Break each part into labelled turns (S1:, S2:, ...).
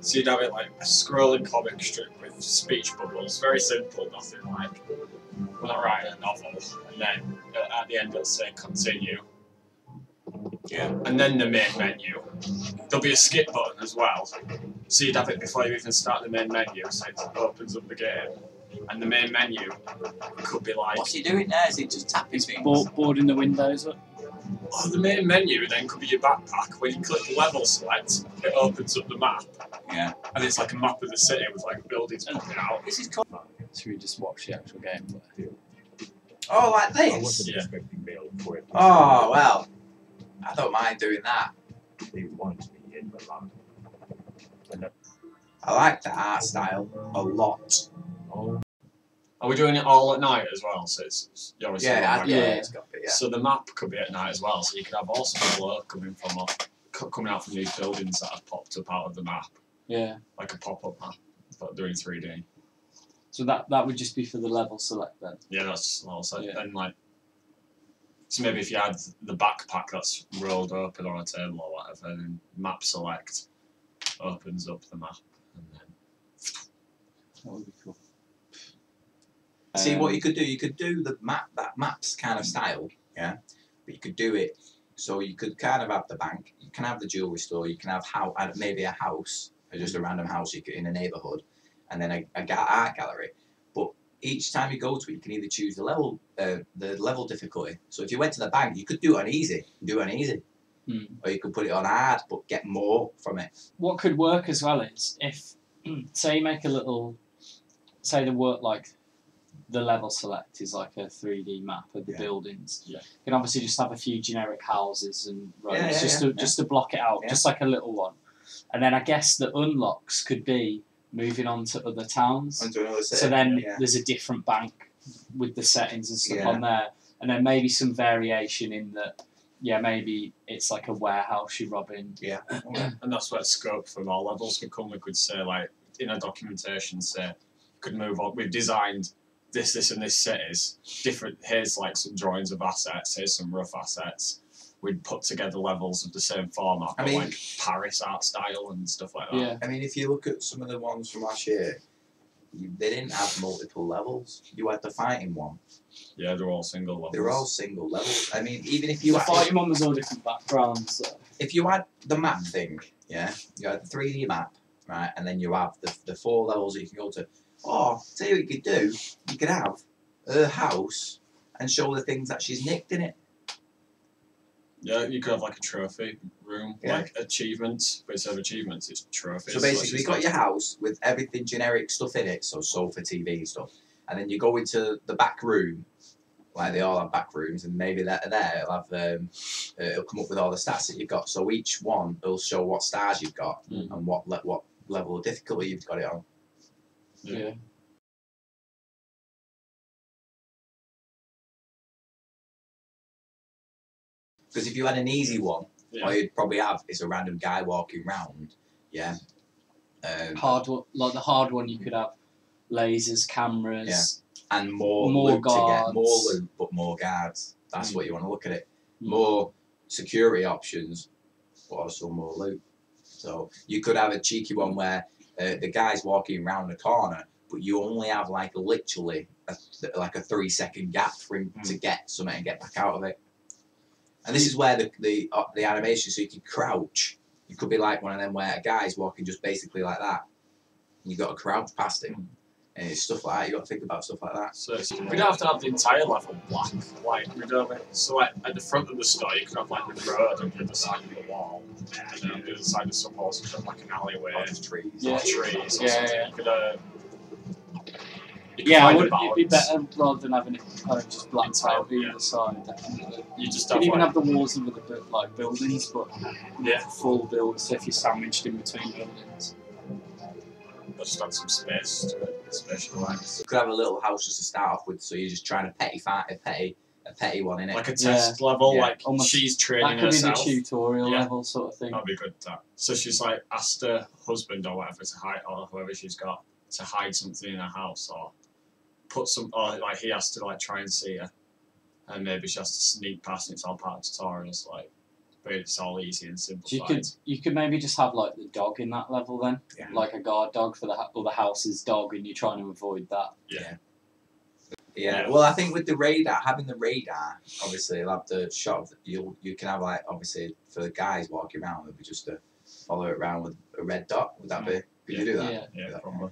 S1: So you'd have it like a scrolling comic strip with speech bubbles, very simple, nothing like we're not writing a novel. And then at the end it'll say continue.
S2: Yeah.
S1: And then the main menu. There'll be a skip button as well. So you'd have it before you even start the main menu, so it opens up the game. And the main menu could be like...
S2: What's he doing there? Is he just tapping things?
S3: Boarding the windows up.
S1: Oh, the main menu then could be your backpack. When you click level select, it opens up the map.
S2: Yeah.
S1: And it's like a map of the city with like buildings popping out.
S2: This is cool.
S3: So we just watch the actual gameplay.
S2: Oh, like
S4: I wasn't
S2: this?
S4: expecting mail for it.
S2: Oh, well. I don't mind doing that.
S4: They want me in Milan.
S2: I like the art style a lot.
S4: Oh,
S1: Are we doing it all at night as well? So it's you're obviously
S2: Yeah,
S1: yeah.
S2: it's got to be, yeah.
S1: So the map could be at night as well. So you could have all sorts of blur coming out from these buildings that have popped up out of the map,
S3: Yeah.
S1: like a pop-up map, but they're in 3D.
S3: So that would just be for the level select then.
S1: Yeah, that's also
S3: Yeah.
S1: then like. So maybe if you had the backpack that's rolled open on a table or whatever, and map select opens up the map, and then.
S3: That would be cool.
S2: See what you could do the map's kind of style, yeah. But you could do it so you could kind of have the bank, you can have the jewelry store, you can have maybe a house, or just a random house you could, in a neighbourhood, and then a art gallery. But each time you go to it, you can either choose the level difficulty. So if you went to the bank, you could do it on easy, or you could put it on hard, but get more from it.
S3: What could work as well is if, say, you make a little, say the work like. The level select is like a 3D map of the buildings.
S1: Yeah.
S3: You can obviously just have a few generic houses and roads just to block it out,
S2: Yeah.
S3: just like a little one. And then I guess the unlocks could be moving on to other towns.
S2: Onto another
S3: So
S2: city,
S3: then
S2: yeah.
S3: there's a different bank with the settings and stuff
S2: Yeah.
S3: on there. And then maybe some variation in that, yeah, maybe it's like a warehouse you're robbing.
S2: Yeah.
S1: And that's where scope from all levels could come. We could say, like, in a documentation, say, could move on. We've designed this, and this cities. Different. Here's like some drawings of assets. Here's some rough assets. We'd put together levels of the same format, but like Paris art style and stuff like that.
S3: Yeah.
S2: I mean, if you look at some of the ones from last year, they didn't have multiple levels. You had the fighting one.
S1: Yeah, they're all single levels.
S2: They were all single levels. I mean, even if you
S3: The
S2: had,
S3: fighting one was all different backgrounds. So.
S2: if you had the map thing, yeah, you had the 3D map, right, and then you have the 4 levels that you can go to. Or, tell you what you could do, you could have her house and show the things that she's nicked in it.
S1: Yeah, you could have like a trophy room,
S2: Yeah.
S1: like achievements, but instead of achievements, it's trophies.
S2: So basically,
S1: it's
S2: you got
S1: like-
S2: your house with everything generic stuff in it, so sofa, TV stuff, and then you go into the back room, like they all have back rooms, and maybe there it'll have it'll come up with all the stats that you've got. So each one will show what stars you've got and what level of difficulty you've got it on.
S3: Yeah.
S2: Because if you had an easy one,
S1: Yeah.
S2: all you'd probably have is a random guy walking round, yeah.
S3: Like the hard one, you could have lasers, cameras.
S2: And more
S3: More
S2: loot to get, more
S3: guards.
S2: loot, but more guards. That's what you want to look at it.
S3: Mm.
S2: More security options, but also more loot. So you could have a cheeky one where the guy's walking around the corner, but you only have like literally a 3-second gap for him to get something and get back out of it. And this is where the animation, so you can crouch. You could be like one of them where a guy's walking just basically like that. And you've got to crouch past him. And it's stuff like that. You've got to think about stuff like that.
S1: So we don't have to have the entire level black. Like we don't have it. So like at the front of the store, you could have like the road on the other side of the wall, and then on the other side of some walls, you could have like an alleyway,
S2: Or just trees.
S3: Yeah.
S1: or trees, or something.
S3: Yeah.
S1: You could, you could
S3: Yeah,
S1: find a
S3: it'd be
S1: balance.
S3: better rather than having it kind of just blacked out the
S1: Yeah.
S3: other side. Definitely.
S1: You just
S3: You
S1: have
S3: could even
S1: like,
S3: have the walls of the like buildings, but
S1: yeah,
S3: full builds. So if you're sandwiched in between buildings.
S1: just add some space to it, especially like
S2: You could have a little house just to start off with, so you're just trying to a petty one in it.
S1: like a test level.
S2: Yeah.
S1: Like
S3: Almost-
S1: she's
S3: That
S1: training
S3: could be the
S1: herself.
S3: tutorial
S1: Yeah.
S3: level sort of thing.
S1: That'd be good. That. So she's like asked her husband or whatever to hide, or whoever she's got to hide something in her house, or put some, or like he has to like try and see her, and maybe she has to sneak past, and it's all part of tutorials. Like but it's all easy and
S3: So
S1: simplified.
S3: you could maybe just have like the dog in that level then,
S2: Yeah.
S3: like a guard dog for the other house's dog, and you're trying to avoid that.
S2: Yeah.
S1: Yeah.
S2: Well, I think with the radar, having the radar, obviously, you'll have the shot. You can have like obviously for the guys walking around, it'll be just to follow it around with a red dot. Would that be? Could you do that?
S3: Yeah.
S1: Yeah, probably.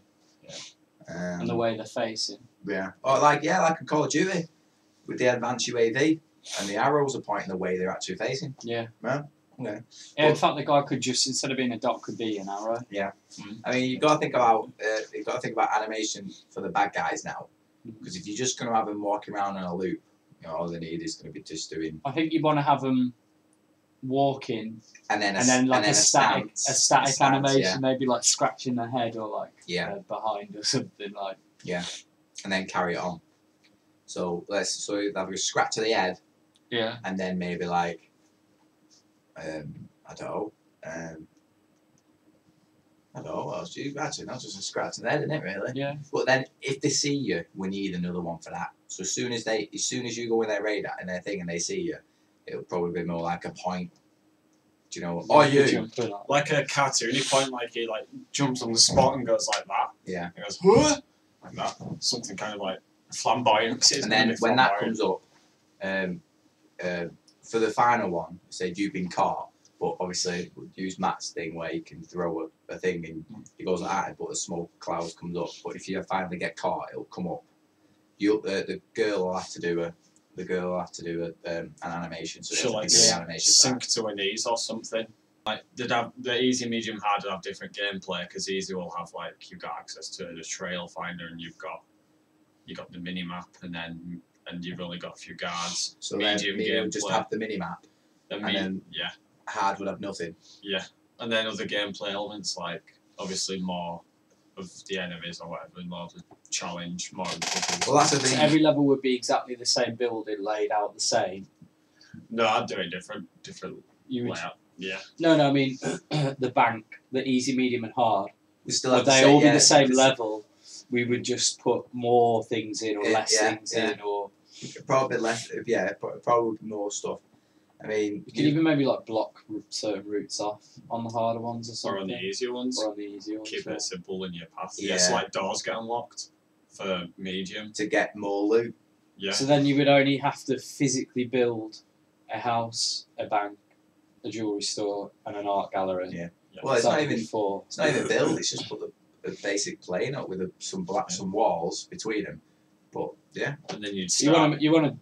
S3: And the way they're facing.
S2: Yeah. Or like a Call of Duty with the advanced UAV and the arrows are pointing the way they're actually facing.
S3: Yeah.
S2: Yeah. Okay.
S3: Yeah, in fact, the guy could just, instead of being a dot, could be an arrow.
S2: I mean, you've got to think about animation for the bad guys now, because if you're just going to have them walking around in a loop, you know, all they need is going to be just doing.
S3: I think you want to have them walking
S2: And then
S3: a static
S2: stance,
S3: animation,
S2: yeah.
S3: maybe like scratching their head or like
S2: Yeah.
S3: behind or something like.
S2: Yeah. And then carry it on. So you have a scratch to the head,
S3: Yeah.
S2: and then maybe like, I don't know. I don't know what else do you actually not just a scratch to the head, isn't it really?
S3: Yeah.
S2: But then if they see you, we need another one for that. So as soon as you go in their radar and their thing and they see you, it'll probably be more like a point. Do you know? Oh, you.
S1: Like a cartoony point, like he like jumps on the spot and goes like that.
S2: Yeah.
S1: He goes, "Huh?" Like that. Something kind of like flamboyant. 'Cause it's
S2: And
S1: gonna
S2: then
S1: be
S2: when that
S1: flamboyant.
S2: comes up, for the final one, say you've been caught, but obviously we'll use Matt's thing where you can throw a thing and he goes like that, but the smoke cloud comes up. But if you finally get caught, it'll come up. The girl will have to do an animation, so
S1: She'll
S2: it'll
S1: like
S2: be the animation.
S1: sink to her knees or something. Like they'd have the easy, medium, hard would have different gameplay because easy will have like you've got access to the trail finder and you got the mini map and you've only got a few guards.
S2: So then
S1: medium
S2: medium would just
S1: gameplay.
S2: have the mini map,
S1: Then
S2: and then
S1: yeah,
S2: hard would have nothing.
S1: yeah, and then other gameplay elements like obviously more of the enemies or whatever, more of the challenge, more of the puzzles.
S2: Well, that's the
S3: So
S2: thing.
S3: every level would be exactly the same building laid out the same.
S1: No, I'd do it different
S3: You would,
S1: layout. Yeah,
S3: no, I mean the bank, the easy, medium, and hard.
S2: We still
S3: Would
S2: have to
S3: they
S2: say,
S3: all be
S2: yeah,
S3: the same
S2: because
S3: level? We would just put more things in or
S2: Yeah,
S3: less
S2: yeah,
S3: things
S2: yeah.
S3: in, or
S2: Probably less. Yeah, probably more stuff. I mean,
S3: you could even maybe like block certain routes off on the harder ones or
S1: or
S3: something.
S1: on the easier ones.
S3: Or on the easier ones.
S1: Keep
S3: yeah.
S1: it simple in your path.
S2: Yeah.
S1: Yeah, so like doors get unlocked for medium.
S2: to get more loot.
S1: Yeah.
S3: So then you would only have to physically build a house, a bank, a jewellery store, and an art gallery.
S2: Yeah.
S1: Yeah.
S2: Well, it's
S3: That
S2: not
S3: would be
S2: even.
S3: four.
S2: It's not even build. It's just put a basic plane up with some walls between them. But yeah,
S1: And then you'd
S3: You
S1: start.
S3: want to.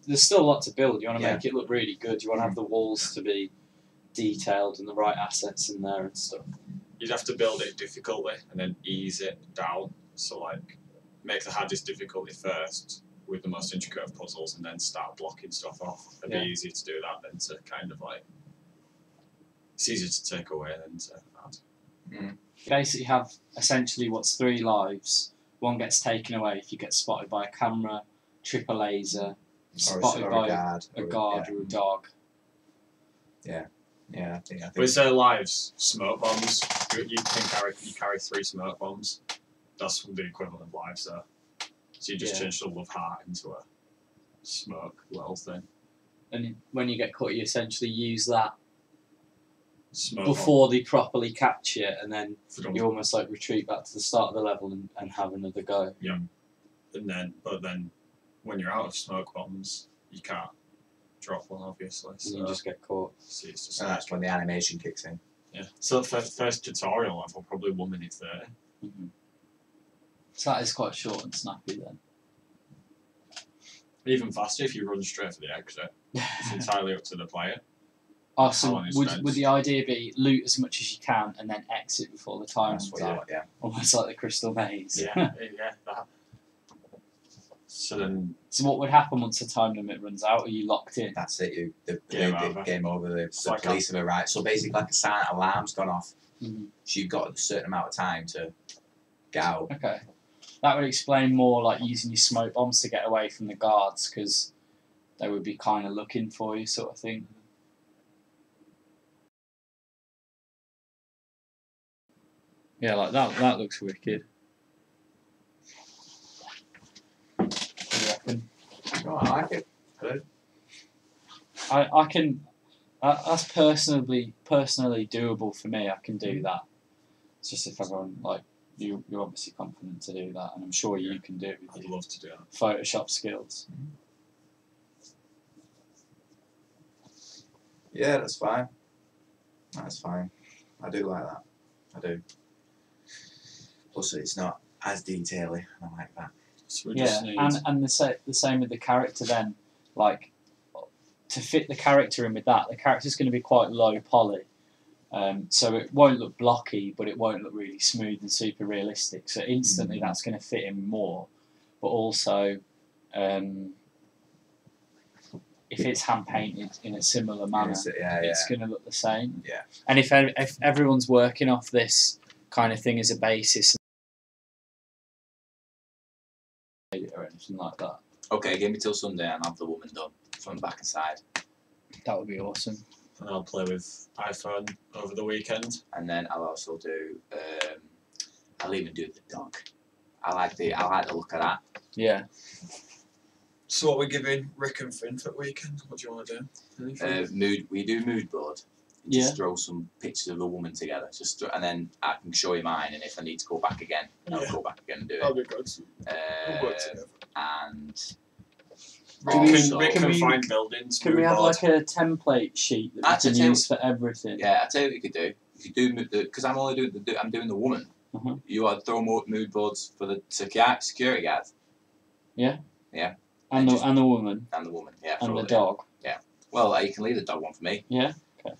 S3: There's still a lot to build. You want to
S2: Yeah.
S3: make it look really good. You want to have the walls to be detailed and the right assets in there and stuff.
S1: You'd have to build it difficultly and then ease it down. So like make the hardest difficulty first with the most intricate of puzzles and then start blocking stuff off. It'd
S3: Yeah.
S1: be easier to do that than to kind of like it's easier to take away than to add.
S3: You basically have essentially what's 3 lives. One gets taken away if you get spotted by a camera, trip a laser, spotted
S2: or
S3: by
S2: a guard.
S3: a guard or a dog.
S2: Yeah, I think.
S1: With their lives, smoke bombs. You carry 3 smoke bombs. That's the equivalent of lives there. So you just
S3: Yeah.
S1: change the love heart into a smoke little thing.
S3: And when you get caught, you essentially use that
S1: Smoke
S3: before they properly catch you, and then
S1: bomb.
S3: you almost like retreat back to the start of the level and have another go.
S1: But then when you're out of smoke bombs, you can't drop one obviously.
S3: And
S1: So,
S3: you just get caught.
S1: so it's just
S2: And that's when the animation kicks in.
S1: yeah. So the first tutorial level probably 1 minute 30.
S3: So that is quite short and snappy then.
S1: Even faster if you run straight for the exit. It's entirely up to the player.
S3: Oh,
S1: How
S3: so
S1: long it
S3: would
S1: spends.
S3: the idea be loot as much as you can and then exit before the time
S2: That's
S3: runs
S2: what
S3: out?
S2: yeah.
S3: Almost like the Crystal Maze.
S1: Yeah, that. So then
S3: So what would happen once the time limit runs out? Are you locked in?
S2: That's it.
S1: Game over.
S2: Game over. The
S1: like
S2: police have arrived. So basically, like a silent alarm's gone off.
S3: Mhm.
S2: So you've got a certain amount of time to get out.
S3: Okay. That would explain more like using your smoke bombs to get away from the guards because they would be kind of looking for you, sort of thing. Yeah, like that looks wicked. What do you reckon?
S2: Oh, I like it. Good.
S3: I can That's personally doable for me. I can do that. It's just if everyone like you're obviously confident to do that, and I'm sure you can do it with
S1: I'd
S3: your
S1: love to do that.
S3: Photoshop skills.
S2: Yeah, that's fine. That's fine. I do like that. I do. Plus, it's not as detaily. I like that.
S1: So we just need.
S3: And the same with the character then, like to fit the character in with that, the character's going to be quite low poly. So it won't look blocky, but it won't look really smooth and super realistic. So instantly that's going to fit in more. But also, if it's hand painted in a similar manner, it's going to look the same.
S2: Yeah.
S3: And if everyone's working off this kind of thing as a basis or anything like that,
S2: Okay, give me till Sunday and I'll have the woman done from back and side.
S3: that would be awesome.
S1: And I'll play with iPhone over the weekend.
S2: And then I'll also do. I'll even do the dog. I like the look of that.
S3: Yeah.
S1: So what we're giving Rick and Finn for the weekend? What do you want to do?
S2: We do mood board. Just throw some pictures of a woman together. And then I can show you mine. And if I need to go back again, I'll go back again and do it.
S1: That'll be good. We'll work together.
S2: And
S1: Rick can find buildings.
S3: Can we have like a template sheet that we can use for everything?
S2: Yeah, I tell you what you could do. If you do because I'm only doing the woman. You ought to throw more mood boards for the security guards.
S3: Yeah.
S2: Yeah.
S3: And the woman.
S2: And the woman. Yeah.
S3: And the dog.
S2: Yeah. Well, you can leave the dog one for me.
S3: Yeah. Okay.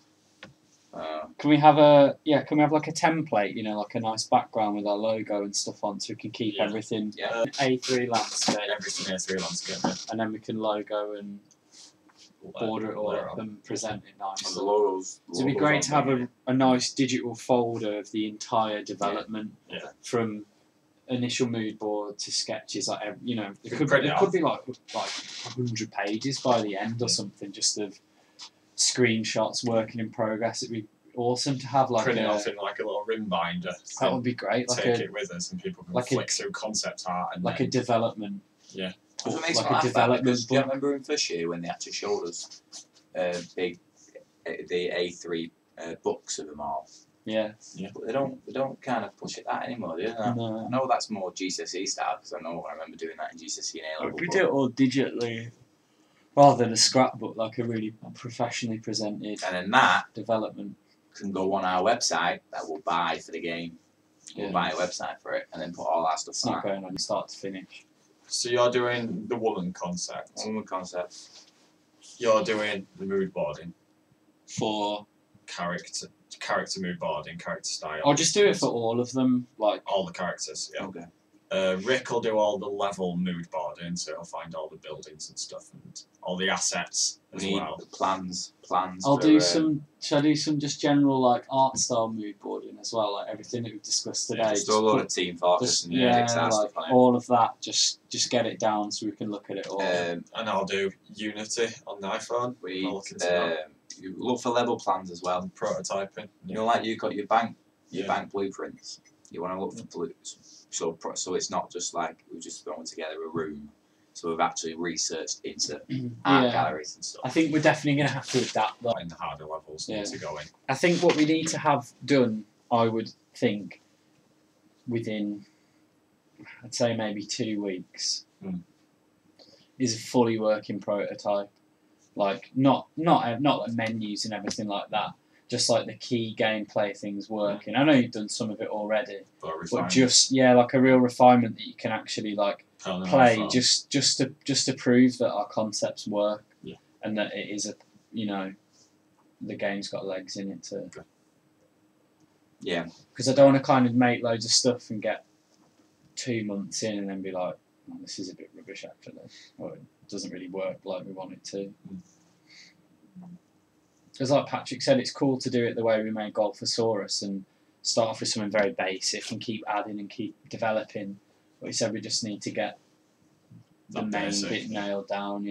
S3: Can we have like a template? You know, like a nice background with our logo and stuff on, so we can keep everything.
S2: Yeah.
S3: A3 landscape.
S1: Everything A3 landscape. Yeah.
S3: And then we can logo and border it all up and present it nice.
S2: And the logos.
S3: So it'd be great to have a nice digital folder of the entire development from initial mood board to sketches. Like it could be like 100 pages by the end or something, just of screenshots working in progress. It'd be awesome to have
S1: print it off in like a little rim binder.
S3: That would be great.
S1: Take it with us and people can flick through concept art and
S3: like a development.
S1: Yeah.
S3: Like a development book.
S2: Do you remember in first year when they actually showed us the A3 books of them all?
S3: Yeah.
S2: But they don't kind of push it that anymore, do they?
S3: No.
S2: I know that's more GCSE style because I remember doing that in GCSE and A level.
S3: We do it all digitally, rather than a scrapbook, like a really professionally presented.
S2: And then that
S3: development
S2: can go on our website that we'll buy for the game. We'll buy a website for it and then put all our stuff on.
S3: It's not going on start to finish.
S1: So you're doing the woman concept.
S2: Woman concept.
S1: You're doing the mood boarding
S3: For
S1: character mood boarding, character style.
S3: I'll just do it for all of them, like
S1: all the characters. Yeah.
S2: Okay.
S1: Rick will do all the level mood boarding, so he'll find all the buildings and stuff and all the assets as well.
S2: The plans.
S3: I'll do some. Shall I do some just general like art style mood boarding as well, like everything that we've discussed today.
S2: Just a lot of team focus and
S3: like
S2: stuff on it.
S3: All of that. Just get it down so we can look at it all.
S1: And I'll do Unity on the iPhone.
S2: You look for level plans as well.
S1: Prototyping.
S2: You know, like you've got your bank blueprints. You want to look for blues. So it's not just like we've just thrown together a room. So we've actually researched into art galleries and stuff.
S3: I think we're definitely going to have to adapt that.
S1: In the harder levels need to go in.
S3: I think what we need to have done, I would think, within, I'd say maybe 2 weeks, is a fully working prototype. Like not like menus and everything like that. Just like the key gameplay things working. I know you've done some of it already, but just like a real refinement that you can actually like play just to prove that our concepts work and that it is the game's got legs in it too.
S2: Yeah.
S3: Because I don't want to kind of make loads of stuff and get 2 months in and then be like, oh, this is a bit rubbish actually, or it doesn't really work like we want it to. Because like Patrick said, it's cool to do it the way we made Golfosaurus and start off with something very basic and keep adding and keep developing. But he said we just need to get the main bit nailed down,